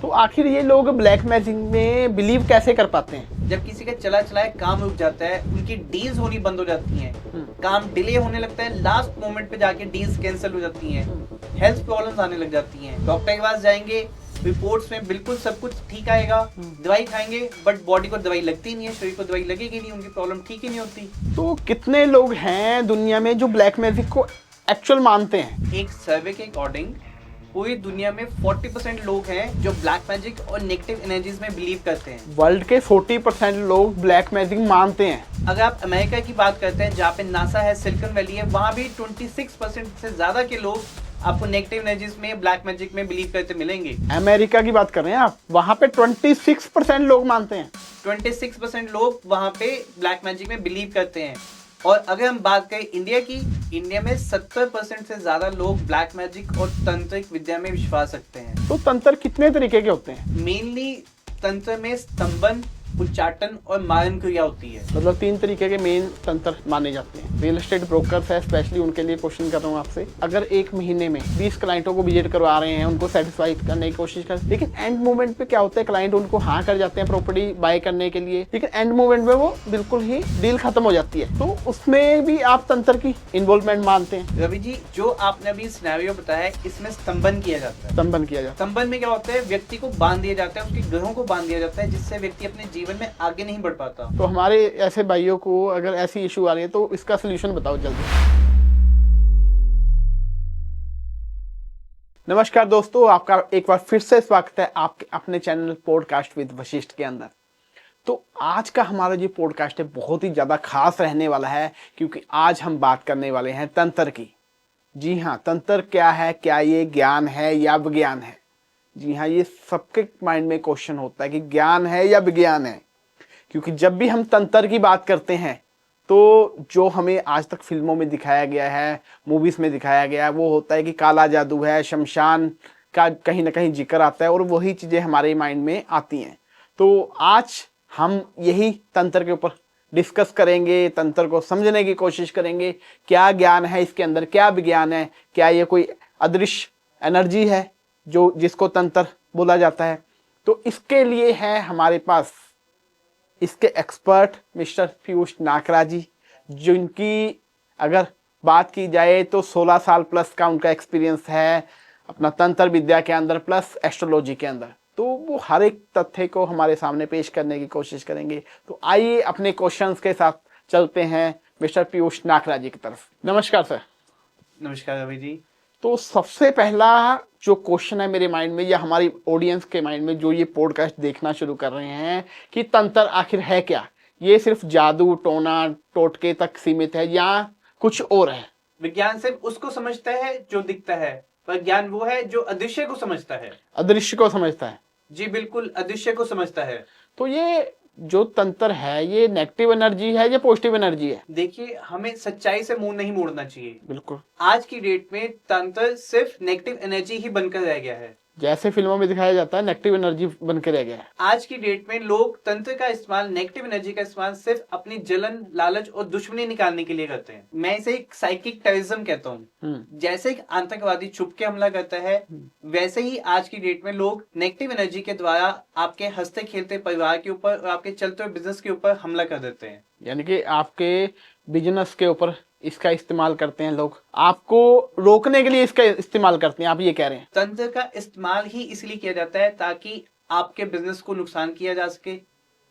तो आखिर ये लोग ब्लैक मैजिक में बिलीव कैसे कर पाते हैं? जब किसी का चला चलाए काम रुक जाता है, उनकी डील्स होनी बंद हो जाती हैं, काम डिले होने लगता है, लास्ट मोमेंट पे जाके डील्स कैंसिल हो जाती हैं, हेल्थ प्रॉब्लम्स आने लग जाती हैं, डॉक्टर के पास जाएंगे, रिपोर्ट्स में बिल्कुल सब कुछ ठीक आएगा, दवाई खाएंगे बट बॉडी को दवाई लगती नहीं है, शरीर को दवाई लगेगी नहीं, उनकी प्रॉब्लम ठीक ही नहीं होती। तो कितने लोग हैं दुनिया में जो ब्लैक मैजिक को एक्चुअल मानते हैं? एक सर्वे के अकॉर्डिंग पूरी दुनिया में 40% लोग हैं जो ब्लैक मैजिक और नेगेटिव एनर्जीज में बिलीव करते हैं। वर्ल्ड के 40% लोग ब्लैक मैजिक मानते हैं। अगर आप अमेरिका की बात करते हैं, जहाँ पे नासा है, सिलिकॉन वैली है, वहाँ भी 26% से ज्यादा के लोग आपको नेगेटिव एनर्जीज में, ब्लैक मैजिक में बिलीव करते मिलेंगे। अमेरिका की बात कर रहे हैं आप, वहाँ पे 26% लोग मानते हैं। 26% लोग वहाँ पे ब्लैक मैजिक में बिलीव करते हैं। और अगर हम बात करें इंडिया की, इंडिया में 70% से ज्यादा लोग ब्लैक मैजिक और तंत्रिक विद्या में विश्वास रखते हैं। तो तंत्र कितने तरीके के होते हैं? मेनली तंत्र में स्तंभन, उच्चाटन और मारण क्रिया होती है। मतलब 3 तरीके के मेन तंत्र माने जाते हैं। रियल एस्टेट ब्रोकर्स है, स्पेशली उनके लिए क्वेश्चन कर रहा हूँ आपसे। अगर एक महीने में 20 क्लाइंटों को विजिट करवा रहे हैं, उनको सेटिस्फाई करने की कोशिश कर, लेकिन एंड मोमेंट पे क्या होता है, क्लाइंट उनको हाँ कर जाते हैं प्रॉपर्टी बाय करने के लिए, लेकिन एंड मोमेंट में वो बिल्कुल ही डील खत्म हो जाती है। तो उसमें भी आप तंत्र की इन्वॉल्वमेंट मानते हैं? रवि जी, जो आपने अभी सिनेरियो बताया है, इसमें स्तंभन किया जाता है। स्तंभन किया जाता है। स्तंभन में क्या होता है, व्यक्ति को बांध दिया जाता है, उसके ग्रहों को बांध दिया जाता है, जिससे व्यक्ति अपने जीवन में आगे नहीं बढ़ पाता। तो हमारे ऐसे भाइयों को अगर ऐसी इशू आ रही है तो इसका सोल्यूशन बताओ जल्दी। नमस्कार दोस्तों, आपका एक बार फिर से स्वागत है आपके अपने चैनल पॉडकास्ट विद वशिष्ठ के अंदर। तो आज का हमारा जो पॉडकास्ट है बहुत ही ज़्यादा खास रहने वाला है, क्योंकि आज हम बात करने वाले हैं तंत्र की। जी हाँ, तंत्र क्या है, क्या ये ज्ञान है या विज्ञान है? जी हाँ, ये सबके माइंड में क्वेश्चन होता है कि ज्ञान है या विज्ञान है। क्योंकि जब भी हम तंत्र की बात करते हैं तो जो हमें आज तक फिल्मों में दिखाया गया है, मूवीज़ में दिखाया गया है, वो होता है कि काला जादू है, शमशान का कहीं ना कहीं जिक्र आता है और वही चीज़ें हमारे माइंड में आती हैं। तो आज हम यही तंत्र के ऊपर डिस्कस करेंगे, तंत्र को समझने की कोशिश करेंगे। क्या ज्ञान है इसके अंदर, क्या विज्ञान है, क्या ये कोई अदृश्य एनर्जी है जो जिसको तंत्र बोला जाता है? तो इसके लिए है हमारे पास इसके एक्सपर्ट मिस्टर पीयूष नाकरा जी, जिनकी अगर बात की जाए तो 16 साल प्लस का उनका एक्सपीरियंस है अपना तंत्र विद्या के अंदर प्लस एस्ट्रोलॉजी के अंदर। तो वो हर एक तथ्य को हमारे सामने पेश करने की कोशिश करेंगे। तो आइए अपने क्वेश्चंस के साथ चलते हैं मिस्टर पीयूष नाकरा जी की तरफ। नमस्कार सर। नमस्कार रवि जी। तो सबसे पहला जो क्वेश्चन है मेरे माइंड में या हमारी ऑडियंस के माइंड में जो ये पॉडकास्ट देखना शुरू कर रहे हैं कि तंत्र आखिर है क्या? ये सिर्फ जादू टोना टोटके तक सीमित है या कुछ और है? विज्ञान सिर्फ उसको समझता है जो दिखता है, पर ज्ञान वो है जो अदृश्य को समझता है। अदृश्य को समझता है? जी बिल्कुल, अदृश्य को समझता है। तो ये जो तंत्र है ये नेगेटिव एनर्जी है या पॉजिटिव एनर्जी है? देखिए, हमें सच्चाई से मुंह नहीं मोड़ना चाहिए। बिल्कुल। आज की डेट में तंत्र सिर्फ नेगेटिव एनर्जी ही बनकर रह गया है। जैसे फिल्मों में दिखाया जाता है नेगेटिव एनर्जी बन के रह गया है। आज की डेट में लोग तंत्र का इस्तेमाल, नेगेटिव एनर्जी का इस्तेमाल सिर्फ अपनी जलन, लालच और दुश्मनी निकालने के लिए करते हैं। मैं इसे एक साइकिक टेररिज्म कहता हूँ। जैसे एक आतंकवादी छुप के हमला करता है, वैसे ही आज की डेट में लोग नेगेटिव एनर्जी के द्वारा आपके हंसते खेलते परिवार के ऊपर और आपके चलते हुए बिजनेस के ऊपर हमला कर देते हैं। यानी कि आपके बिजनेस के ऊपर इसका इस्तेमाल करते हैं लोग, आपको रोकने के लिए इसका इस्तेमाल करते हैं, आप ये कह रहे हैं? तंत्र का इस्तेमाल ही इसलिए किया जाता है ताकि आपके बिजनेस को नुकसान किया जा सके,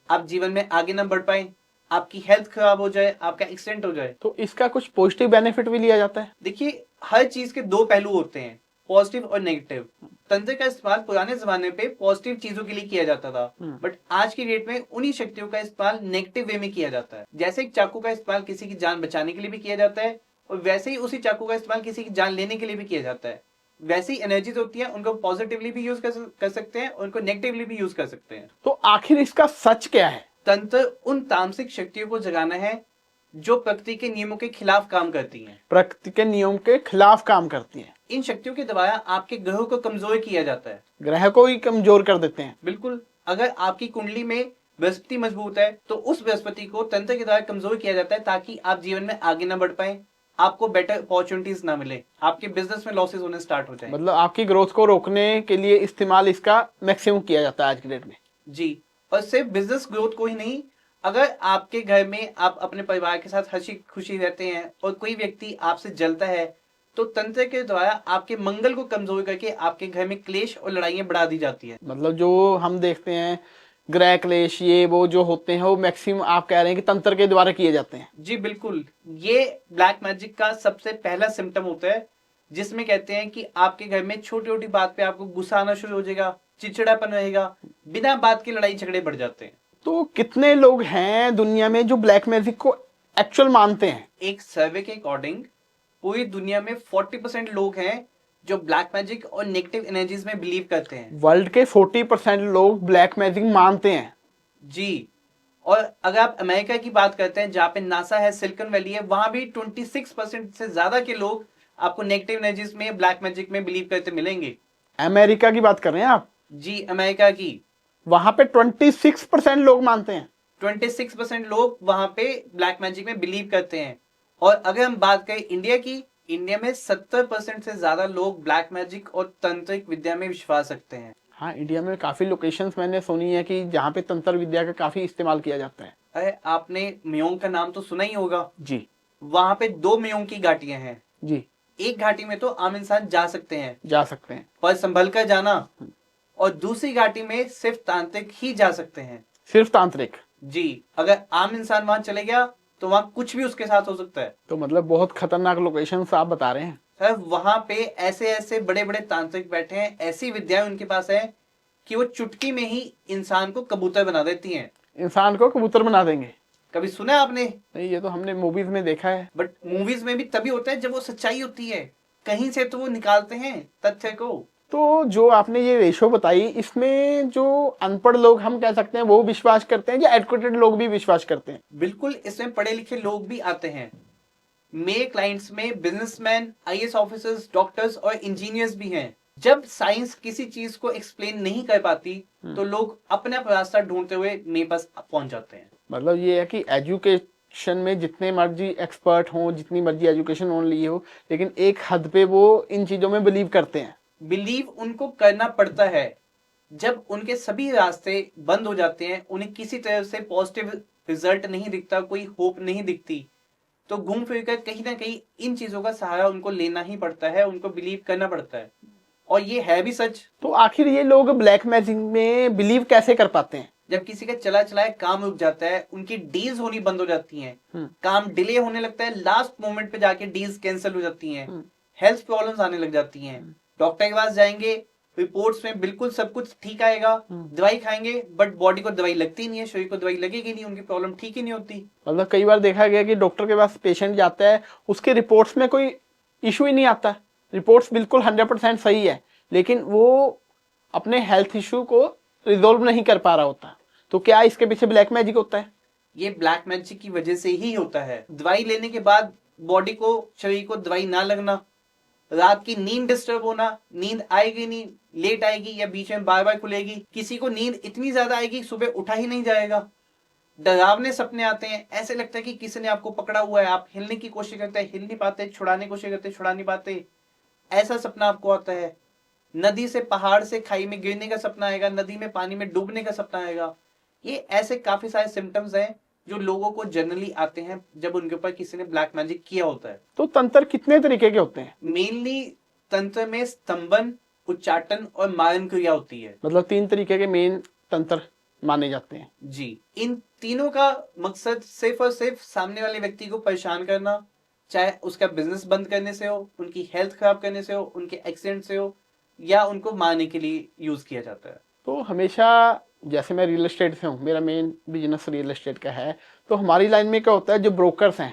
आप जीवन में आगे न बढ़ पाए, आपकी हेल्थ खराब हो जाए, आपका एक्सीडेंट हो जाए। तो इसका कुछ पॉजिटिव बेनिफिट भी लिया जाता है? देखिए, हर चीज के दो पहलू होते हैं, पॉजिटिव और नेगेटिव। तंत्र का इस्तेमाल पुराने जमाने पे पॉजिटिव चीजों के लिए किया जाता था, बट आज की डेट में उन्हीं शक्तियों का इस्तेमाल नेगेटिव वे में किया जाता है। जैसे एक चाकू का इस्तेमाल किसी की जान बचाने के लिए भी किया जाता है, और वैसे ही उसी चाकू का इस्तेमाल किसी की जान लेने के लिए भी किया जाता है। वैसे ही एनर्जीज होती है, उनको पॉजिटिवली भी यूज कर सकते हैं और उनको नेगेटिवली भी यूज कर सकते हैं। तो आखिर इसका सच क्या है? तंत्र उन तामसिक शक्तियों को जगाना है जो प्रकृति के नियमों के खिलाफ काम करती हैं। प्रकृति के नियम के खिलाफ काम करती हैं। इन शक्तियों के द्वारा आपके ग्रहों को कमजोर किया जाता है। ग्रह को ही कमजोर कर देते हैं? बिल्कुल। अगर आपकी कुंडली में बृहस्पति मजबूत है तो उस बृहस्पति को तंत्र के द्वारा कमजोर किया जाता है ताकि आप जीवन में आगे न बढ़ पाए, आपको बेटर अपॉर्चुनिटीज ना मिले, आपके बिजनेस में लॉसेस होने स्टार्ट हो जाए। मतलब आपकी ग्रोथ को रोकने के लिए इस्तेमाल इसका मैक्सिमम किया जाता है आज की डेट में। जी, और सिर्फ बिजनेस ग्रोथ को ही नहीं, अगर आपके घर में आप अपने परिवार के साथ हंसी खुशी रहते हैं और कोई व्यक्ति आपसे जलता है, तो तंत्र के द्वारा आपके मंगल को कमजोर करके आपके घर में क्लेश और लड़ाइयां बढ़ा दी जाती है। मतलब जो हम देखते हैं ग्रह क्लेश ये वो जो होते हैं वो मैक्सिमम आप कह रहे हैं कि तंत्र के द्वारा किए जाते हैं। जी बिल्कुल, ये ब्लैक मैजिक का सबसे पहला सिम्टम होता है, जिसमें कहते हैं कि आपके घर में छोटी छोटी बात पे आपको गुस्सा आना शुरू हो जाएगा, चिड़चिड़ापन रहेगा, बिना बात के लड़ाई झगड़े बढ़ जाते हैं। तो कितने लोग हैं दुनिया में जो ब्लैक मैजिक को एक्चुअल मानते हैं? एक सर्वे के अकॉर्डिंग पूरी दुनिया में 40% लोग हैं जो ब्लैक मैजिक और नेगेटिव एनर्जीज में बिलीव करते हैं। वर्ल्ड के 40% लोग ब्लैक मैजिक मानते हैं। जी, और अगर आप अमेरिका की बात करते हैं जहां पे नासा है, सिलिकॉन वैली है, वहां भी 26% से ज्यादा के लोग आपको नेगेटिव एनर्जीज में, ब्लैक मैजिक में बिलीव करते मिलेंगे। अमेरिका की बात कर रहे हैं आप? जी, अमेरिका की वहां पे 26% लोग मानते हैं। 26% लोग वहां पे ब्लैक मैजिक में बिलीव करते हैं। और अगर हम बात करें इंडिया की, इंडिया में 70% से ज्यादा लोग ब्लैक मैजिक और तंत्रिक विद्या में विश्वास रखते हैं। हाँ, इंडिया में काफी लोकेशंस मैंने सुनी है कि जहाँ पे तंत्र विद्या का काफी इस्तेमाल किया जाता है। अरे आपने म्योंग का नाम तो सुना ही होगा। जी वहां पे 2 म्योंग की घाटियां हैं। जी। एक घाटी में तो आम इंसान जा सकते हैं, जा सकते हैं। पर संभल कर जाना, और दूसरी घाटी में सिर्फ तांत्रिक ही जा सकते हैं। सिर्फ तांत्रिक? जी, अगर आम इंसान वहां चले गया तो वहां कुछ भी उसके साथ हो सकता है। तो मतलब बहुत खतरनाक लोकेशंस आप बता रहे हैं। सर वहां पे ऐसे ऐसे बड़े बड़े तांत्रिक बैठे हैं, ऐसी विद्याएं उनके पास है कि वो चुटकी में ही इंसान को कबूतर बना देती हैं। इंसान को कबूतर बना देंगे? कभी सुना है आपने? नहीं, ये तो हमने मूवीज में देखा है। बट मूवीज में भी तभी होता है जब वो सच्चाई होती है, कहीं से तो वो निकालते हैं तथ्य को। तो जो आपने ये रेशो बताई, इसमें जो अनपढ़ लोग हम कह सकते हैं वो विश्वास करते हैं या एडुकेटेड लोग भी विश्वास करते हैं? बिल्कुल, इसमें पढ़े लिखे लोग भी आते हैं। मेरे क्लाइंट्स में बिजनेसमैन, आईएएस ऑफिसर्स, डॉक्टर्स और इंजीनियर्स भी हैं। जब साइंस किसी चीज को एक्सप्लेन नहीं कर पाती तो लोग अपना रास्ता ढूंढते हुए मेरे पास पहुंच जाते हैं। मतलब ये है कि एजुकेशन में जितने मर्जी एक्सपर्ट हों, जितनी मर्जी एजुकेशन ओन ली हो, लेकिन एक हद पे वो इन चीजों में बिलीव करते हैं। बिलीव उनको करना पड़ता है। जब उनके सभी रास्ते बंद हो जाते हैं, उन्हें किसी तरह से पॉजिटिव रिजल्ट नहीं दिखता, कोई होप नहीं दिखती, तो घूम फिर कर कहीं ना कहीं इन चीजों का सहारा उनको लेना ही पड़ता है, उनको बिलीव करना पड़ता है। और ये है भी सच। तो आखिर ये लोग ब्लैक मैजिक में बिलीव कैसे कर पाते हैं? जब किसी का चला चलाए काम रुक जाता है, उनकी डील्स होनी बंद हो जाती हैं, काम डिले होने लगता है, लास्ट मोमेंट पे जाके डील्स कैंसिल हो जाती हैं, हेल्थ प्रॉब्लम्स आने लग जाती हैं, डॉक्टर के पास जाएंगे, रिपोर्ट्स में बिल्कुल सब कुछ ठीक आएगा, दवाई खाएंगे, बट बॉडी को दवाई लगती नहीं है, शरीर को दवाई लगेगी नहीं, उनकी प्रॉब्लम ठीक ही नहीं होती। मतलब कई बार देखा गया कि डॉक्टर के पास पेशेंट जाता है, उसके रिपोर्ट्स में कोई इशू ही नहीं आता, रिपोर्ट्स बिल्कुल 100% सही है, लेकिन वो अपने हेल्थ इशू को रिजोल्व नहीं कर पा रहा होता। तो क्या इसके पीछे ब्लैक मैजिक होता है? ये ब्लैक मैजिक की वजह से ही होता है। दवाई लेने के बाद बॉडी को, शरीर को दवाई ना लगना, रात की नींद डिस्टर्ब होना, नींद आएगी नहीं, लेट आएगी या बीच में बार बार खुलेगी, किसी को नींद इतनी ज्यादा आएगी सुबह उठा ही नहीं जाएगा, डरावने सपने आते हैं, ऐसे लगता है कि किसी ने आपको पकड़ा हुआ है, आप हिलने की कोशिश करते हैं, हिल नहीं पाते, छुड़ाने की कोशिश करते, छुड़ा नहीं पाते, ऐसा सपना आपको आता है। नदी से, पहाड़ से खाई में गिरने का सपना आएगा, नदी में पानी में डूबने का सपना आएगा। ये ऐसे काफी सारे सिम्टम्स हैं जो लोगों को जनरली आते हैं जब उनके ऊपर किसी ने ब्लैक मैजिक किया होता है। तो तंत्र कितने तरीके के होते हैं? मेनली तंत्र में स्तंभन, उच्चाटन और मारन क्रिया होती है। मतलब 3 तरीके के मेन तंत्र माने जाते हैं। जी, इन तीनों का मकसद सिर्फ और सिर्फ सामने वाले व्यक्ति को परेशान करना, चाहे उसका बिजनेस बंद करने से हो, उनकी हेल्थ खराब करने से हो, उनके एक्सीडेंट से हो, या उनको मारने के लिए यूज किया जाता है। तो हमेशा, जैसे मैं रियल एस्टेट से हूँ, मेरा मेन बिजनेस रियल एस्टेट का है, तो हमारी लाइन में क्या होता है, जो ब्रोकर्स हैं,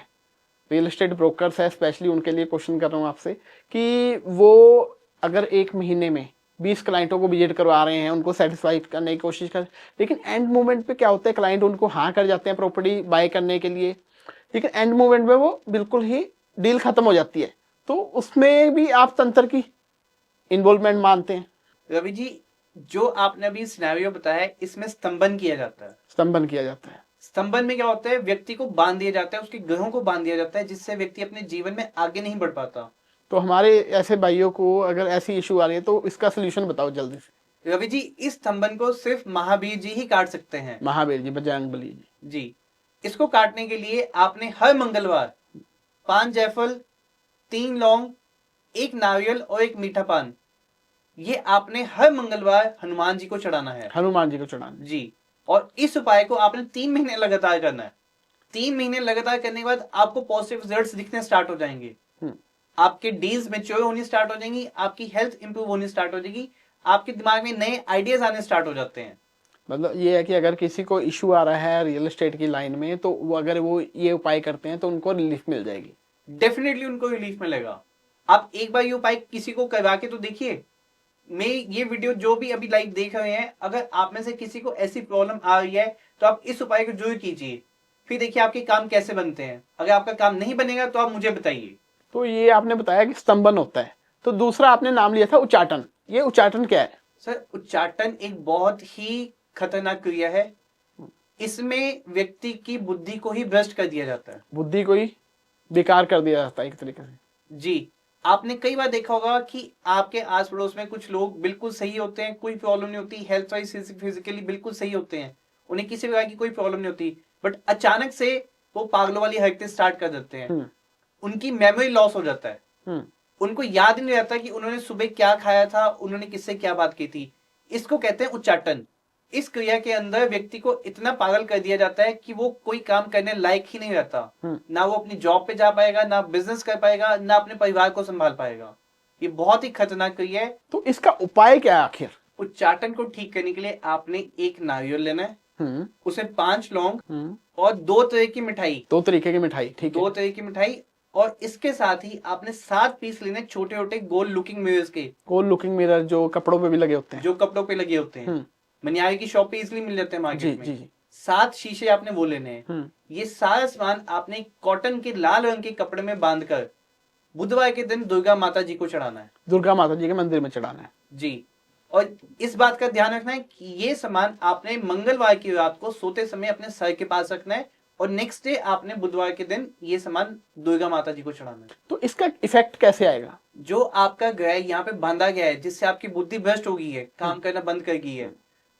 रियल एस्टेट ब्रोकर्स है, स्पेशली उनके लिए क्वेश्चन कर रहा हूँ आपसे कि वो अगर एक महीने में 20 क्लाइंटों को विजिट करवा रहे हैं, उनको सेटिस्फाई करने की कोशिश कर, लेकिन एंड मोमेंट पे क्या होता है, क्लाइंट उनको हाँ कर जाते हैं प्रॉपर्टी बाय करने के लिए, लेकिन एंड मोमेंट में वो बिल्कुल ही डील खत्म हो जाती है। तो उसमें भी आप तंत्र की इन्वॉल्वमेंट मानते हैं? रवि जी, जो आपने अभी सिनेरियो बताया है, इसमें स्तंभन किया जाता है। स्तंभन किया जाता है? स्तंभन में क्या होता है, व्यक्ति को बांध दिया जाता है, उसके ग्रहों को बांध दिया जाता है, जिससे व्यक्ति अपने जीवन में आगे नहीं बढ़ पाता। तो हमारे ऐसे भाइयों को अगर ऐसी इशू आ रही है तो इसका सोल्यूशन बताओ जल्दी से। रवि जी, इस स्तंभन को सिर्फ महावीर जी ही काट सकते हैं। महावीर जी, बजरंगबली जी। जी, इसको काटने के लिए आपने हर मंगलवार 5 जायफल, 3 लौंग, 1 नारियल और 1 मीठा पान, ये आपने हर मंगलवार हनुमान जी को चढ़ाना है। हनुमान जी को चढ़ाना। जी, और इस उपाय को आपने 3 महीने लगातार करना है। 3 महीने लगातार करने के बाद आपको पॉजिटिव रिजल्ट्स दिखने स्टार्ट हो जाएंगे। आपके डील्स मैच्योर होनी स्टार्ट हो जाएंगी, आपकी हेल्थ इंप्रूव होनी स्टार्ट हो जाएगी, आपके दिमाग में नए आइडियाज आने स्टार्ट हो जाते हैं। मतलब ये है कि अगर किसी को इशू आ रहा है रियल एस्टेट की लाइन में, तो वो अगर वो ये उपाय करते हैं तो उनको रिलीफ मिल जाएगी। डेफिनेटली उनको रिलीफ मिलेगा। आप एक बार ये उपाय किसी को करवा के तो देखिए। मैं ये वीडियो जो भी अभी लाइव देख रहे हैं, अगर आप में से किसी को ऐसी प्रॉब्लम आ रही है तो आप इस उपाय को जरूर कीजिए, फिर देखिए आपके काम कैसे बनते हैं। अगर आपका काम नहीं बनेगा तो आप मुझे बताइए। तो ये आपने बताया कि स्तंभन होता है, तो दूसरा आपने नाम लिया था उच्चाटन। ये उच्चाटन क्या है? सर, उच्चाटन एक बहुत ही खतरनाक क्रिया है। इसमें व्यक्ति की बुद्धि को ही भ्रष्ट कर दिया जाता है। बुद्धि को ही बेकार कर दिया जाता है एक तरीके से। जी, आपने कई बार देखा होगा कि आपके आस पड़ोस में कुछ लोग बिल्कुल सही होते हैं, कोई प्रॉब्लम नहीं होती, हेल्थ वाइज फिजिकली बिल्कुल सही होते हैं, उन्हें किसी प्रकार की कोई प्रॉब्लम नहीं होती, बट अचानक से वो पागलों वाली हरकतें स्टार्ट कर देते हैं। उनकी मेमोरी लॉस हो जाता है। उनको याद ही नहीं रहता कि उन्होंने सुबह क्या खाया था, उन्होंने किससे क्या बात की थी। इसको कहते हैं उच्चाटन। इस क्रिया के अंदर व्यक्ति को इतना पागल कर दिया जाता है कि वो कोई काम करने लायक ही नहीं रहता। ना वो अपनी जॉब पे जा पाएगा, ना बिजनेस कर पाएगा, ना अपने परिवार को संभाल पाएगा। ये बहुत ही खतरनाक क्रिया है। तो इसका उपाय क्या है आखिर? उच्चाटन को ठीक करने के लिए आपने 1 नारियल लेना है, उसमें 5 लौंग और 2 तरह की मिठाई। 2 तरीके की मिठाई, ठीक है। 2 तरह की मिठाई, और इसके साथ ही आपने 7 पीस लेने छोटे छोटे गोल लुकिंग मिरर्स के। गोल लुकिंग मिरर जो कपड़ों पे भी लगे होते हैं। जो कपड़ों पे लगे होते हैं, मनियारी की शॉप पे इजिली मिल जाते हैं मार्केट में। जी। 7 शीशे आपने वो लेने हैं। ये सारा सामान आपने कॉटन के लाल रंग के कपड़े में बांधकर बुधवार के दिन दुर्गा माता जी को चढ़ाना है। दुर्गा माता जी के मंदिर में चढ़ाना है। जी, और इस बात का ध्यान रखना है कि ये सामान आपने मंगलवार की रात को सोते समय अपने सर के पास रखना है, और नेक्स्ट डे आपने बुधवार के दिन ये सामान दुर्गा माता जी को चढ़ाना है। तो इसका इफेक्ट कैसे आएगा? जो आपका ग्रह यहाँ पे बांधा गया है, जिससे आपकी बुद्धि भ्रष्ट हो गई है, काम करना बंद कर गई है,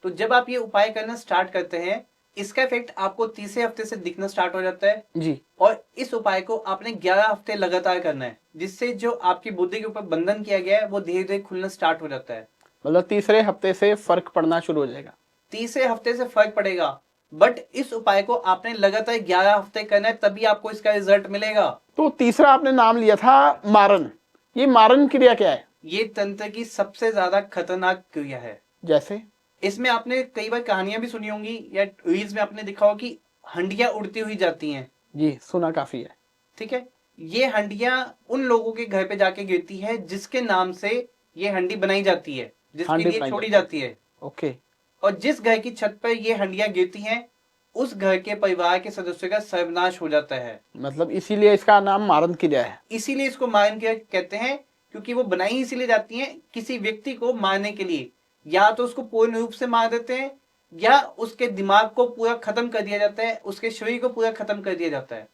तो जब आप ये उपाय करना स्टार्ट करते हैं, इसका इफेक्ट आपको तीसरे हफ्ते से दिखना स्टार्ट हो जाता है जी। और इस उपाय को आपने 11 हफ्ते लगातार करना है, जिससे जो आपकी बुद्धि के ऊपर बंधन किया गया है वो धीरे धीरे खुलना स्टार्ट हो जाता है। मतलब तीसरे हफ्ते से फर्क पड़ना शुरू हो जाएगा? तीसरे हफ्ते से फर्क पड़ेगा, बट इस उपाय को आपने लगातार 11 हफ्ते करना है, तभी आपको इसका रिजल्ट मिलेगा। तो तीसरा आपने नाम लिया था मारन। ये मारन क्रिया क्या है? ये तंत्र की सबसे ज्यादा खतरनाक क्रिया है। जैसे इसमें आपने कई बार कहानियां भी सुनी होंगी या रील्स में आपने देखा हो कि हंडियां उड़ती हुई जाती हैं। जी, सुना काफी है। ठीक है, ये हंडियां उन लोगों के घर पे जाके गिरती है जिसके नाम से ये हंडी बनाई जाती है, जिसके लिए छोड़ी जाती है। ओके। और जिस घर की छत पर ये हंडियां गिरती हैं, उस घर के परिवार के सदस्यों का सर्वनाश हो जाता है। मतलब इसीलिए इसका नाम मारन क्रिया है। इसीलिए इसको मारन क्रिया कहते हैं, क्योंकि वो बनाई इसीलिए जाती हैं किसी व्यक्ति को मारने के लिए। या तो उसको पूर्ण रूप से मार देते हैं, या उसके दिमाग को पूरा खत्म कर दिया जाता है, उसके शरीर को पूरा खत्म कर दिया जाता है,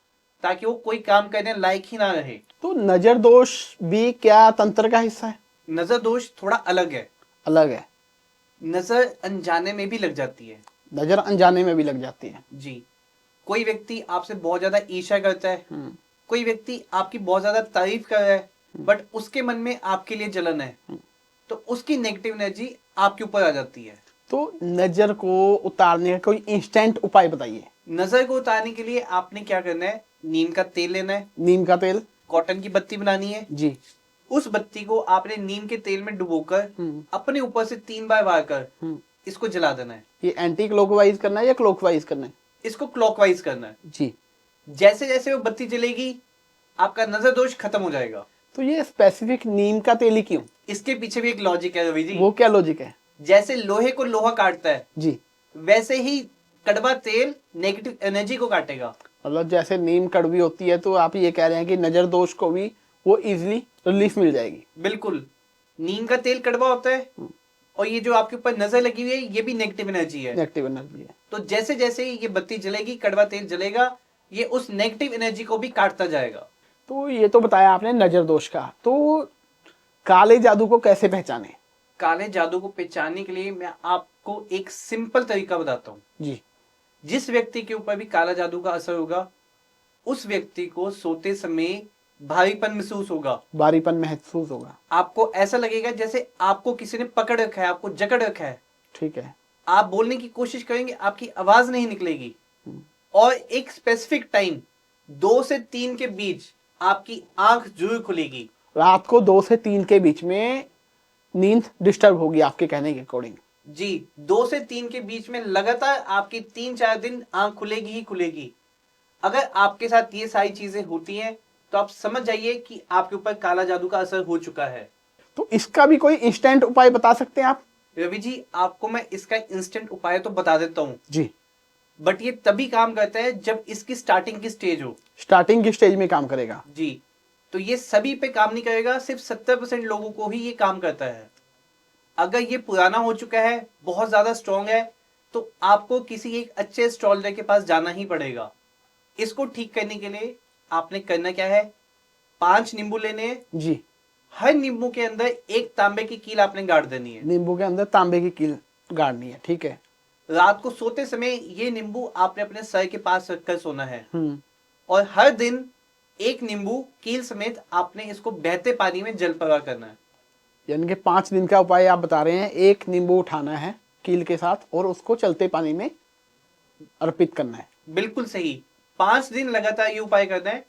ताकि वो कोई काम करने लायक ही ना रहे। तो नजर दोष भी क्या तंत्र का हिस्सा है? नजर दोष थोड़ा अलग है। अलग है? नजर अनजाने में भी लग जाती है। नजर अनजाने में भी लग जाती है। जी, कोई व्यक्ति आपसे बहुत ज्यादा ईर्ष्या करता है, कोई व्यक्ति आपकी बहुत ज्यादा तारीफ कर रहा है, बट उसके मन में आपके लिए जलन है, तो उसकी नेगेटिव एनर्जी आपके ऊपर आ जाती है। तो नजर को उतारने का कोई इंस्टेंट उपाय बताइए। नजर को उतारने के लिए आपने क्या करना है, नीम का तेल लेना है। नीम का तेल? कॉटन की बत्ती बनानी है जी। उस बत्ती को आपने नीम के तेल में डुबोकर अपने ऊपर से 3 बार वार कर इसको जला देना है। ये एंटी क्लॉकवाइज करना है या क्लॉकवाइज करना है? इसको क्लॉकवाइज करना है। जी। जैसे जैसे वो बत्ती जलेगी, आपका नजर दोष खत्म हो जाएगा। तो ये स्पेसिफिक नीम का तेल ही क्यों? इसके पीछे भी एक लॉजिक है रवि जी। वो क्या लॉजिक है? जैसे लोहे को लोहा काटता है जी, वैसे ही कड़वा तेल नेगेटिव एनर्जी को काटेगा। मतलब जैसे नीम कड़वी होती है, तो आप ये कह रहे हैं कि नजर दोष को भी वो इजीली रिलीफ मिल जाएगी। बिल्कुल, नीम का तेल कड़वा होता है, और ये जो आपके ऊपर नजर लगी हुई है ये भी नेगेटिव एनर्जी है। नेगेटिव एनर्जी है। तो जैसे जैसे ये बत्ती जलेगी, कड़वा तेल जलेगा, ये उस नेगेटिव एनर्जी को भी काटता जाएगा। तो ये तो बताया आपने नजर दोष का, तो काले जादू को कैसे पहचाने? काले जादू को पहचानने के लिए मैं आपको एक सिंपल तरीका बताता हूँ। जी। जिस व्यक्ति के ऊपर भी काला जादू का असर होगा, उस व्यक्ति को सोते समय भारीपन महसूस होगा। भारीपन महसूस होगा। आपको ऐसा लगेगा जैसे आपको किसी ने पकड़ रखा है, आपको जकड़ रखा है। ठीक है। आप बोलने की कोशिश करेंगे, आपकी आवाज नहीं निकलेगी। और एक स्पेसिफिक टाइम 2 से 3 के बीच आपकी आंख जरूर खुलेगी। रात को 2 से 3 के बीच में नींद डिस्टर्ब होगी आपके कहने के अकॉर्डिंग? जी, 2 से 3 के बीच में लगातार आपकी 3-4 दिन आंख खुलेगी ही खुलेगी। अगर आपके साथ ये सारी चीजें होती हैं तो आप समझ जाइए कि आपके ऊपर काला जादू का असर हो चुका है। तो इसका भी कोई इंस्टेंट उपाय बता सकते हैं आप? रवि जी, आपको मैं इसका इंस्टेंट उपाय तो बता देता हूँ, जी। बट ये तभी काम करता है जब इसकी स्टार्टिंग की स्टेज हो। स्टार्टिंग की स्टेज में काम करेगा? जी, तो ये सभी पे काम नहीं करेगा, सिर्फ 70% लोगों को ही ये काम करता है। अगर ये पुराना हो चुका है, बहुत ज्यादा स्ट्रॉन्ग है, तो आपको किसी एक अच्छे एस्ट्रोलॉजर के पास जाना ही पड़ेगा। इसको ठीक करने के लिए आपने करना क्या है, 5 नींबू लेने हैं। जी। हर नींबू के अंदर एक तांबे की कील आपने गाड़ देनी है। नींबू के अंदर तांबे की कील गाड़नी है, ठीक है। रात को सोते समय ये नींबू आपने अपने सर के पास रखकर सोना है। हम्म। और हर दिन एक नींबू कील समेत आपने इसको बहते पानी में जल प्रवाह करना है। यानी कि 5 दिन का उपाय आप बता रहे हैं। एक नींबू उठाना है कील के साथ और उसको चलते पानी में अर्पित करना है। बिल्कुल सही, 5 दिन लगातार ये उपाय करना है।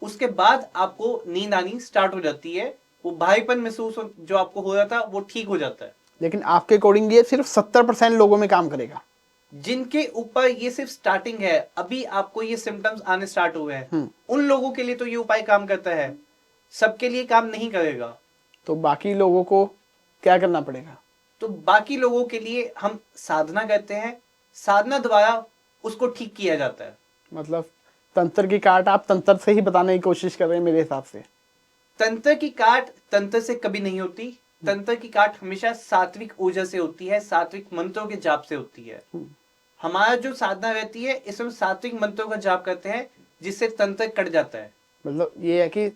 उसके बाद आपको नींद आनी स्टार्ट हो जाती है। वो भारीपन महसूस जो आपको हो रहा था वो ठीक हो जाता है। लेकिन आपके अकॉर्डिंग ये सिर्फ 70% लोगों में काम करेगा? जिनके ऊपर ये सिर्फ स्टार्टिंग है, अभी आपको ये सिम्टम्स आने स्टार्ट हुए हैं, उन लोगों के लिए तो ये उपाय काम करता है, सबके लिए काम नहीं करेगा। तो बाकी लोगों को क्या करना पड़ेगा? तो बाकी लोगों के लिए हम साधना करते हैं, साधना द्वारा उसको ठीक किया जाता है। मतलब तंत्र की काट आप तंत्र से ही बताने की कोशिश कर रहे हैं मेरे हिसाब से। तंत्र की काट तंत्र से कभी नहीं होती। तंत्र की काट हमेशा सात्विक ऊर्जा से होती है, सात्विक मंत्रों के जाप से होती है। हमारा जो साधना रहती है, इसमें सात्विक मंत्रों का जाप करते हैं, जिससे तंत्र कट जाता है। मतलब ये है कि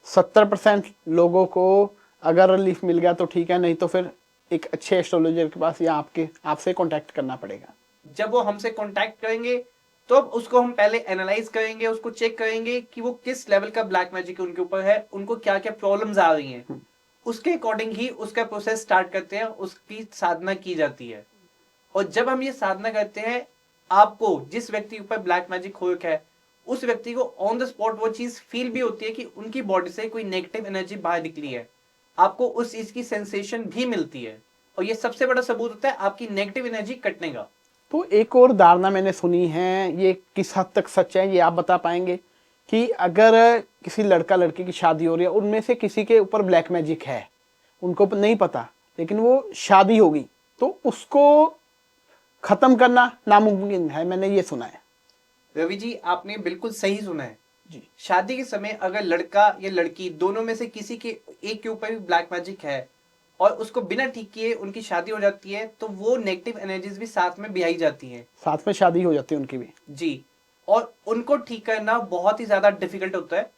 70% लोगों को अगर रिलीफ मिल गया तो ठीक है, नहीं तो फिर एक अच्छे एस्ट्रोलॉजर के पास या आपसे कांटेक्ट करना पड़ेगा। जब वो हमसे कांटेक्ट करेंगे तो अब उसको हम पहले एनालाइज करेंगे, उसको चेक करेंगे कि वो किस लेवल का ब्लैक मैजिक उनके ऊपर है, उनको क्या क्या प्रॉब्लम्स आ रही हैं। उसके अकॉर्डिंग ही उसका प्रोसेस स्टार्ट करते हैं, उसकी साधना की जाती है। और जब हम ये साधना करते हैं, आपको जिस व्यक्ति के ऊपर ब्लैक मैजिक हो रखा है, उस व्यक्ति को ऑन द स्पॉट वो चीज फील भी होती है कि उनकी बॉडी से कोई नेगेटिव एनर्जी बाहर निकली है। आपको उस चीज की सेंसेशन भी मिलती है, और ये सबसे बड़ा सबूत होता है आपकी नेगेटिव एनर्जी कटने का। तो एक और धारणा मैंने सुनी है, ये किस हद तक सच है ये आप बता पाएंगे? कि अगर किसी लड़का लड़की की शादी हो रही है, उनमें से किसी के ऊपर ब्लैक मैजिक है, उनको नहीं पता, लेकिन वो शादी होगी, तो उसको खत्म करना नामुमकिन है, मैंने ये सुना है। रवि जी, आपने बिल्कुल सही सुना है जी। शादी के समय अगर लड़का या लड़की दोनों में से किसी के एक के ऊपर भी ब्लैक मैजिक है और उसको बिना ठीक किए उनकी शादी हो जाती है, तो वो नेगेटिव एनर्जीज भी साथ में बिहाई जाती हैं। साथ में शादी हो जाती है उनकी भी? जी, और उनको ठीक करना बहुत ही ज्यादा डिफिकल्ट होता है।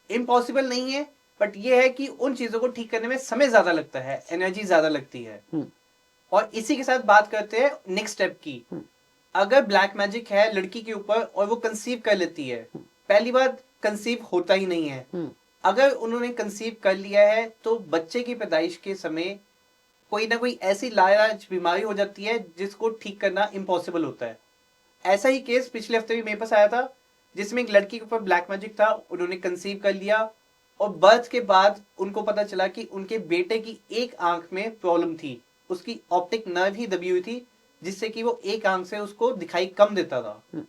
इम्पॉसिबल नहीं है, बट ये है कि उन चीजों को ठीक करने में समय ज्यादा लगता है, एनर्जी ज्यादा लगती है। और इसी के साथ बात करते हैं नेक्स्ट स्टेप की। अगर ब्लैक मैजिक है लड़की के ऊपर और वो कंसीव कर लेती है, पहली बार कंसीव होता ही नहीं है। अगर उन्होंने कंसीव कर लिया है तो बच्चे की पैदाइश के समय कोई ना कोई ऐसी लाइलाज बीमारी हो जाती है जिसको ठीक करना इम्पॉसिबल होता है। ऐसा ही केस पिछले हफ्ते भी मेरे पास आया था, जिसमें एक लड़की के ऊपर ब्लैक मैजिक था, उन्होंने कंसीव कर लिया और बर्थ के बाद उनको पता चला कि उनके बेटे की एक आंख में प्रॉब्लम थी, उसकी ऑप्टिक नर्व ही दबी हुई थी, जिससे कि वो एक आंख से उसको दिखाई कम देता था।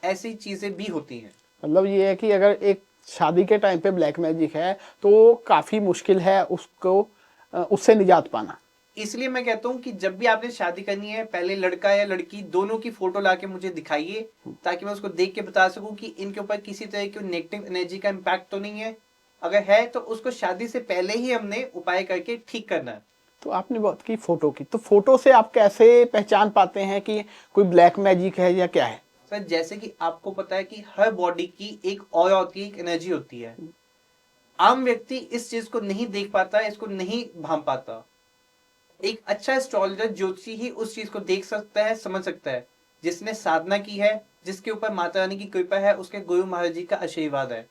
ऐसी चीजें भी होती हैं। मतलब ये है कि अगर एक शादी के टाइम पे ब्लैक मैजिक है तो काफी मुश्किल है उसको उससे निजात पाना। इसलिए मैं कहता हूँ कि जब भी आपने शादी करनी है, पहले लड़का या लड़की दोनों की फोटो लाके मुझे दिखाइए, ताकि मैं उसको देख के बता सकूं कि इनके ऊपर किसी तरह की नेगेटिव एनर्जी का इम्पैक्ट तो नहीं है। अगर है तो उसको शादी से पहले ही हमने उपाय करके ठीक करना है। तो आपने बात की फोटो की, तो फोटो से आप कैसे पहचान पाते हैं कि कोई ब्लैक मैजिक है या क्या है? सर जैसे कि आपको पता है कि हर बॉडी की एक ऑरा होती है, एक एनर्जी होती है। आम व्यक्ति इस चीज को नहीं देख पाता, इसको नहीं भांप पाता। एक अच्छा एस्ट्रोलॉजर ज्योतिषी ही उस चीज को देख सकता है, समझ सकता है। जिसने साधना की है, जिसके ऊपर माता रानी की कृपा है, उसके गुरु महाराज जी का आशीर्वाद है,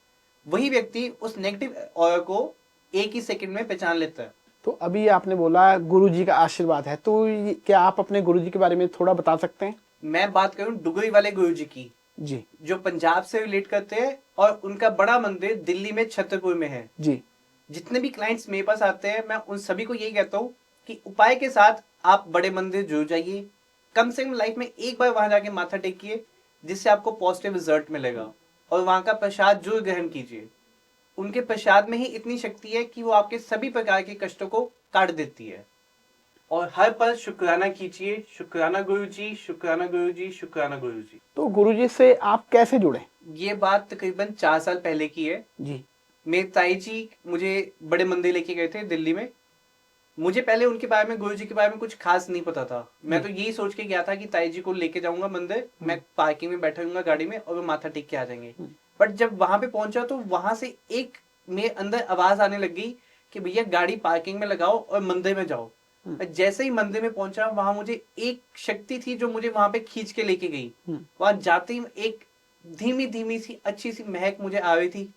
वही व्यक्ति उस नेगेटिव ऑरा को एक ही सेकंड में पहचान लेता है। तो अभी आपने बोला गुरुजी का आशीर्वाद है, तो क्या आप अपने गुरुजी के बारे में थोड़ा बता सकते हैं? मैं बात करूं डुगरी वाले गुरु जी की, जी जो पंजाब से रिलेट करते हैं और उनका बड़ा मंदिर दिल्ली में छतरपुर में है। जी। जितने भी क्लाइंट्स मेरे पास आते हैं, मैं उन सभी को यही कहता हूँ कि उपाय के साथ आप बड़े मंदिर जरूर जाइए। कम से कम लाइफ में एक बार वहां जाके माथा टेकिए, जिससे आपको पॉजिटिव रिजल्ट मिलेगा। और वहां का प्रसाद जरूर ग्रहण कीजिए। उनके प्रसाद में ही इतनी शक्ति है कि वो आपके सभी प्रकार के कष्टों को काट देती है। और हर पल शुक्राना कीजिए, शुक्राना गुरुजी, शुक्राना गुरुजी, शुक्राना गुरुजी। तो गुरुजी से आप कैसे जुड़े? ये बात तकरीबन 4 साल पहले की है। जी मेरे ताई जी मुझे बड़े मंदिर लेके गए थे दिल्ली में। मुझे पहले उनके बारे में, गुरुजी के बारे में कुछ खास नहीं पता था। मैं तो यही सोच के गया था कि ताई जी को लेके जाऊंगा मंदिर, मैं पार्किंग में बैठा रहूंगा गाड़ी में और वो माथा टेक के आ जाएंगे। बट जब वहां पे पहुंचा तो वहां से एक मेरे अंदर आवाज आने लगी कि भैया गाड़ी पार्किंग में लगाओ और मंदिर में जाओ। जैसे ही मंदिर में पहुंचा, वहां मुझे एक शक्ति थी जो मुझे वहां पे खींच के लेके गई। वहां जाते ही एक धीमी धीमी सी अच्छी सी महक मुझे आ रही थी।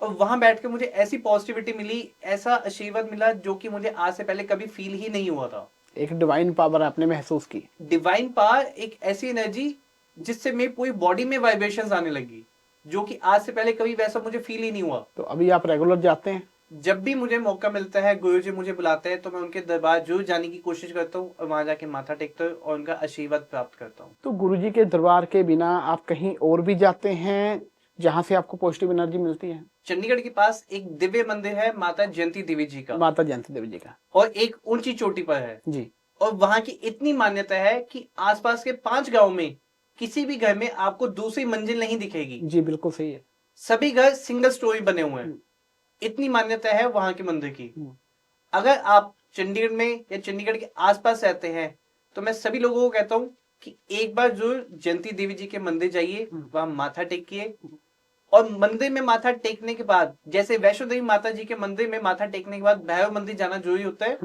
और वहां बैठ के मुझे ऐसी पॉजिटिविटी मिली, ऐसा आशीर्वाद मिला जो कि मुझे आज से पहले कभी फील ही नहीं हुआ था। एक डिवाइन पावर आपने महसूस की? डिवाइन पावर, एक ऐसी एनर्जी जिससे मेरी पूरी बॉडी में वाइब्रेशंस आने लगी, जो कि आज से पहले कभी वैसा मुझे फील ही नहीं हुआ। तो अभी आप रेगुलर जाते हैं? जब भी मुझे मौका मिलता है, गुरुजी मुझे बुलाते हैं, तो मैं उनके दरबार जरूर जाने की कोशिश करता हूँ और वहां जाके माथा टेकता हूँ और उनका आशीर्वाद प्राप्त करता हूँ। तो गुरुजी के दरबार के बिना आप कहीं और भी जाते हैं जहां से आपको पॉजिटिव एनर्जी मिलती है? चंडीगढ़ के पास एक दिव्य मंदिर है माता जयंती देवी जी का, माता जयंती देवी जी का, और एक ऊंची चोटी पर है जी। और वहां की इतनी मान्यता है कि आसपास के 5 गांव में किसी भी घर में आपको दूसरी मंजिल नहीं दिखेगी। जी बिल्कुल सही है। सभी घर सिंगल स्टोरी बने हुए हैं। इतनी मान्यता है वहां के मंदिर की। अगर आप चंडीगढ़ में या चंडीगढ़ के आसपास रहते हैं, तो मैं सभी लोगों को कहता हूं कि एक बार जरूर जयंती देवी जी के मंदिर जाइए, वहां माथा टेकिए। और मंदिर में माथा टेकने के बाद, जैसे वैष्णो देवी माता जी के मंदिर में माथा टेकने के बाद भैरव मंदिर जाना जरूरी होता है,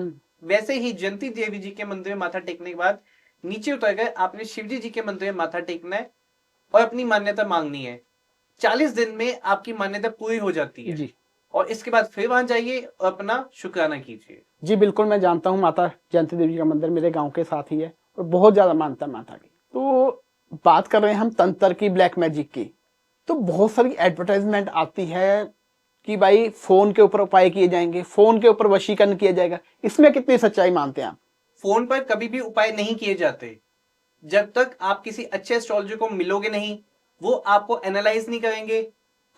वैसे ही जयंती देवी जी के मंदिर में माथा टेकने के बाद नीचे उतर कर आपने शिवजी जी के मंदिर में माथा टेकना है और अपनी मान्यता मांगनी है। 40 दिन में आपकी मान्यता पूरी हो जाती है जी। और इसके बाद फिर वहां जाइए और अपना शुक्राना कीजिए। जी बिल्कुल, मैं जानता हूँ माता जयंती देवी का मंदिर मेरे गांव के साथ ही है और बहुत ज्यादा मानता है माता की। तो बात कर रहे हैं हम तंत्र की, ब्लैक मैजिक की, तो बहुत सारी एडवर्टाइजमेंट आती है कि भाई फोन के ऊपर उपाय किए जाएंगे, फोन के ऊपर वशीकरण किया जाएगा। इसमें कितनी सच्चाई मानते हैं आप? फोन पर कभी भी उपाय नहीं किए जाते। जब तक आप किसी अच्छे एस्ट्रोलॉजर को मिलोगे नहीं, वो आपको एनालाइज नहीं करेंगे,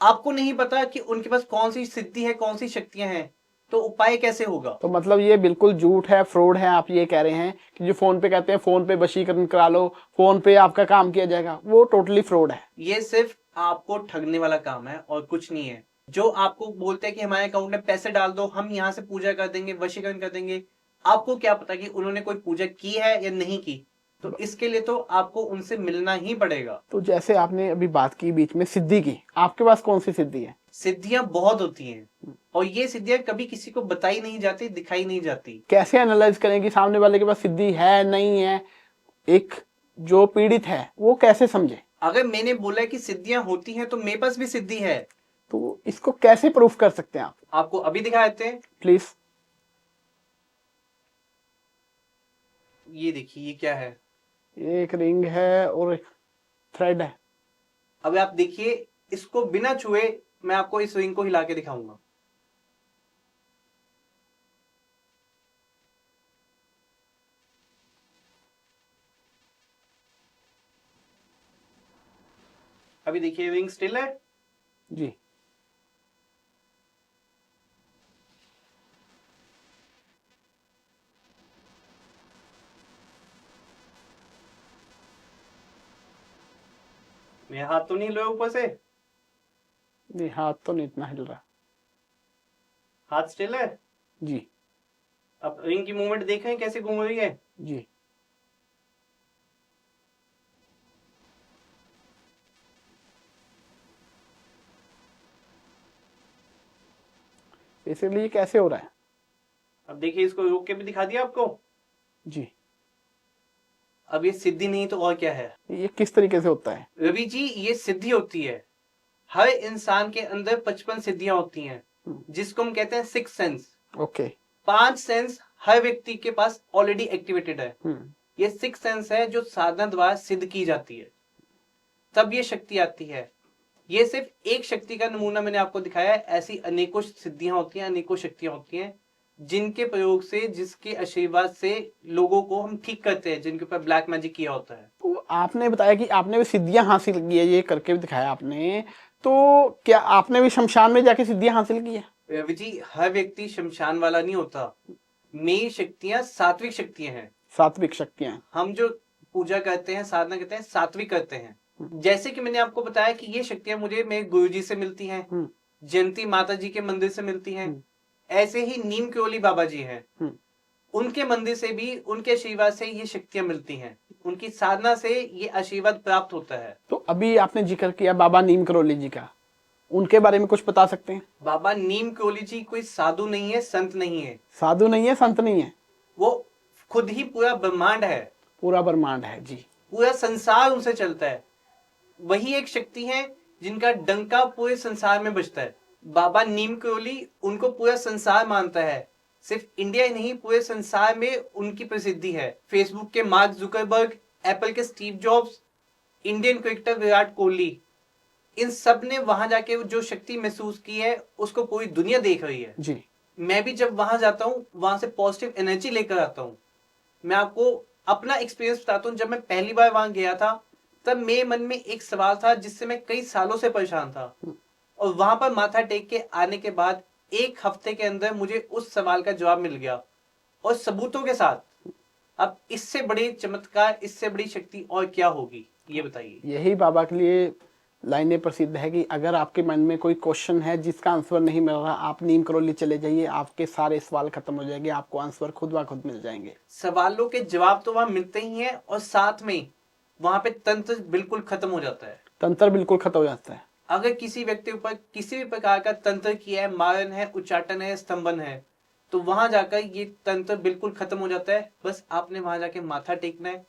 आपको नहीं पता कि उनके पास कौन सी सिद्धि है, कौन सी शक्तियां हैं, तो उपाय कैसे होगा? तो मतलब ये बिल्कुल झूठ है, फ्रॉड है। आप ये कह रहे हैं कि जो फोन पे कहते हैं फोन पे वशीकरण करा लो, फोन पे आपका काम किया जाएगा, वो टोटली फ्रॉड है। ये सिर्फ आपको ठगने वाला काम है और कुछ नहीं है। जो आपको बोलते हैं कि हमारे अकाउंट में पैसे डाल दो, हम यहाँ से पूजा कर देंगे, वशीकरण कर देंगे, आपको क्या पता कि उन्होंने कोई पूजा की है या नहीं की? तो इसके लिए तो आपको उनसे मिलना ही पड़ेगा। तो जैसे आपने अभी बात की बीच में सिद्धि की, आपके पास कौन सी सिद्धि है? सिद्धियां बहुत होती हैं और ये सिद्धियां कभी किसी को बताई नहीं जाती, दिखाई नहीं जाती। कैसे एनालाइज करें कि सामने वाले के पास सिद्धि है नहीं है? एक जो पीड़ित है वो कैसे समझे? अगर मैंने बोला कि सिद्धियां होती हैं, तो मेरे पास भी सिद्धि है। तो इसको कैसे प्रूफ कर सकते हैं आप? आपको अभी दिखा देते हैं। प्लीज। ये देखिए, ये क्या है? एक रिंग है और एक थ्रेड है। अब आप देखिए, इसको बिना छुए मैं आपको इस रिंग को हिला के दिखाऊंगा। अभी देखिए, रिंग स्टिल है। जी। मेरा हाथ तो नहीं लो ऊपर से। जी हाथ तो नहीं इतना हिल रहा। हाथ स्टिल है। जी। अब रिंग की मूवमेंट देख रहे हैं कैसे घूम रही है। जी। इसीलिए कैसे हो रहा है? अब देखिए, इसको रोक के भी दिखा दिया आपको। जी। अब ये सिद्धि नहीं तो और क्या है? ये किस तरीके से होता है? रवि जी, ये सिद्धि होती है। हर इंसान के अंदर 55 सिद्धियां होती हैं, जिसको हम कहते हैं सिक्स सेंस। ओके। 5 सेंस हर व्यक्ति के पास ऑलरेडी एक्टिवेटेड है। ये सिक्स सेंस है जो साधना द्वारा सिद्ध की जाती है, तब ये शक्ति आती है। ये सिर्फ एक शक्ति का नमूना मैंने आपको दिखाया है, ऐसी अनेकों सिद्धियां होती हैं, अनेकों शक्तियां होती हैं, जिनके प्रयोग से, जिसके आशीर्वाद से लोगों को हम ठीक करते हैं, जिनके ऊपर ब्लैक मैजिक किया होता है। तो आपने बताया कि आपने भी सिद्धियां हासिल की है, ये करके भी दिखाया आपने, तो क्या आपने भी शमशान में जाके सिद्धियां हासिल की है? रवि जी, हर व्यक्ति शमशान वाला नहीं होता। मेरी शक्तियां सात्विक शक्तियां हैं। सात्विक शक्तियां। हम जो पूजा करते हैं, साधना करते हैं, सात्विक करते हैं। जैसे कि मैंने आपको बताया कि ये शक्तियां मुझे मेरे गुरुजी से मिलती हैं, जयंती माता जी के मंदिर से मिलती हैं। ऐसे ही नीम केवली बाबा जी हैं, उनके मंदिर से भी, उनके आशीर्वाद से ये शक्तियां मिलती हैं। उनकी साधना से ये आशीर्वाद प्राप्त होता है। तो अभी आपने जिक्र किया बाबा नीम करोली जी का, उनके बारे में कुछ बता सकते हैं? बाबा नीम केवली जी कोई साधु नहीं है, संत नहीं है। साधु नहीं है, संत नहीं है, वो खुद ही पूरा ब्रह्मांड है। पूरा ब्रह्मांड है जी। पूरा संसार उनसे चलता है। वही एक शक्ति है जिनका डंका पूरे संसार में बजता है। बाबा नीम करोली, उनको पूरा संसार मानता है। सिर्फ इंडिया ही नहीं, पूरे संसार में उनकी प्रसिद्धि है। फेसबुक के मार्क जुकरबर्ग, एप्पल के Steve Jobs, Indian cricketer Virat Kohli, इन सब ने वहां जाके जो शक्ति महसूस की है, उसको पूरी दुनिया देख रही है जी। मैं भी जब वहां जाता हूँ, वहां से पॉजिटिव एनर्जी लेकर आता हूँ। मैं आपको अपना एक्सपीरियंस बताता हूँ। जब मैं पहली बार वहां गया था, तब मेरे मन में एक सवाल था जिससे मैं कई सालों से परेशान था, और वहां पर माथा टेक के आने के बाद 1 हफ्ते के अंदर मुझे उस सवाल का जवाब मिल गया, और सबूतों के साथ। अब इससे बड़ी चमत्कार, इससे बड़ी शक्ति और क्या होगी, ये बताइए। यही बाबा के लिए लाइनें प्रसिद्ध है कि अगर आपके मन में कोई क्वेश्चन है जिसका आंसर नहीं मिल रहा, आप नीम करोली चले जाइए, आपके सारे सवाल खत्म हो जाएंगे, आपको आंसर खुद ब खुद मिल जाएंगे। सवालों के जवाब तो वहां मिलते ही हैं, और साथ में वहां पे तंत्र बिल्कुल खत्म हो जाता है। तंत्र बिल्कुल खत्म हो जाता है। अगर किसी व्यक्ति ऊपर किसी भी प्रकार का तंत्र किया है, मारन है, उच्चाटन है, स्तंभन है, तो वहां जाकर ये तंत्र बिल्कुल खत्म हो जाता है। बस आपने वहां जाके माथा टेकना है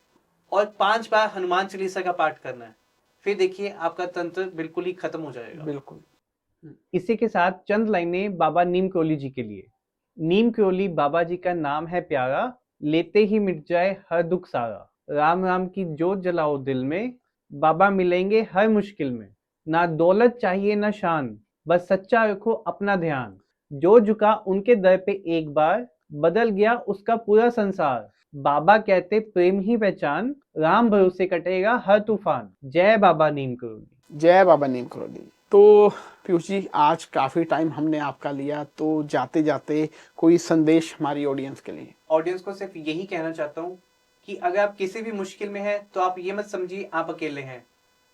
और 5 बार हनुमान चालीसा का पाठ करना है, फिर देखिए आपका तंत्र बिल्कुल ही खत्म हो जाएगा। बिल्कुल। इसी के साथ चंद लाइनें बाबा नीम केवली जी के लिए। नीम केवली बाबा जी का नाम है प्यारा, लेते ही मिट जाए हर दुख सारा। राम राम की जोत जलाओ दिल में, बाबा मिलेंगे हर मुश्किल में। ना दौलत चाहिए ना शान, बस सच्चा रखो अपना ध्यान। जो झुका उनके दर पे एक बार, बदल गया उसका पूरा संसार। बाबा कहते प्रेम ही पहचान, राम भरोसे कटेगा हर तूफान। जय बाबा नीम करोली। जय बाबा नीम करोली। तो पीयूष जी, आज काफ़ी टाइम हमने आपका लिया, तो जाते जाते कोई संदेश हमारी ऑडियंस के लिए? ऑडियंस को सिर्फ यही कहना चाहता हूँ कि अगर आप किसी भी मुश्किल में हैं, तो आप ये मत समझिए आप अकेले हैं।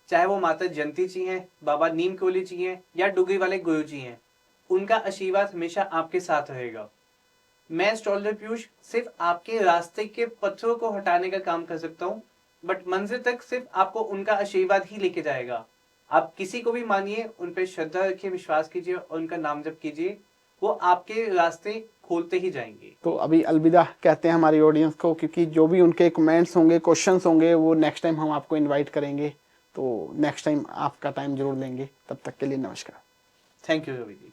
चाहे वो माता जयंती जी हैं, बाबा नीम केवली जी हैं, या डुगरी वाले गुरु जी हैं, उनका आशीर्वाद हमेशा आपके साथ रहेगा। मैं एस्ट्रोलॉजर पीयूष सिर्फ आपके रास्ते के पत्थरों को हटाने का काम कर सकता हूँ, बट मंजिल तक सिर्फ आपको उनका आशीर्वाद ही लेके जाएगा। आप किसी को भी मानिए, उन पर श्रद्धा रखिए, विश्वास कीजिए और उनका नाम जप कीजिए, वो आपके रास्ते खोलते ही जाएंगे। तो अभी अलविदा कहते हैं हमारी ऑडियंस को, क्योंकि जो भी उनके कमेंट्स होंगे, क्वेश्चंस होंगे, वो नेक्स्ट टाइम हम आपको इनवाइट करेंगे। तो नेक्स्ट टाइम आपका टाइम जरूर लेंगे। तब तक के लिए नमस्कार। Thank you Ravi ji.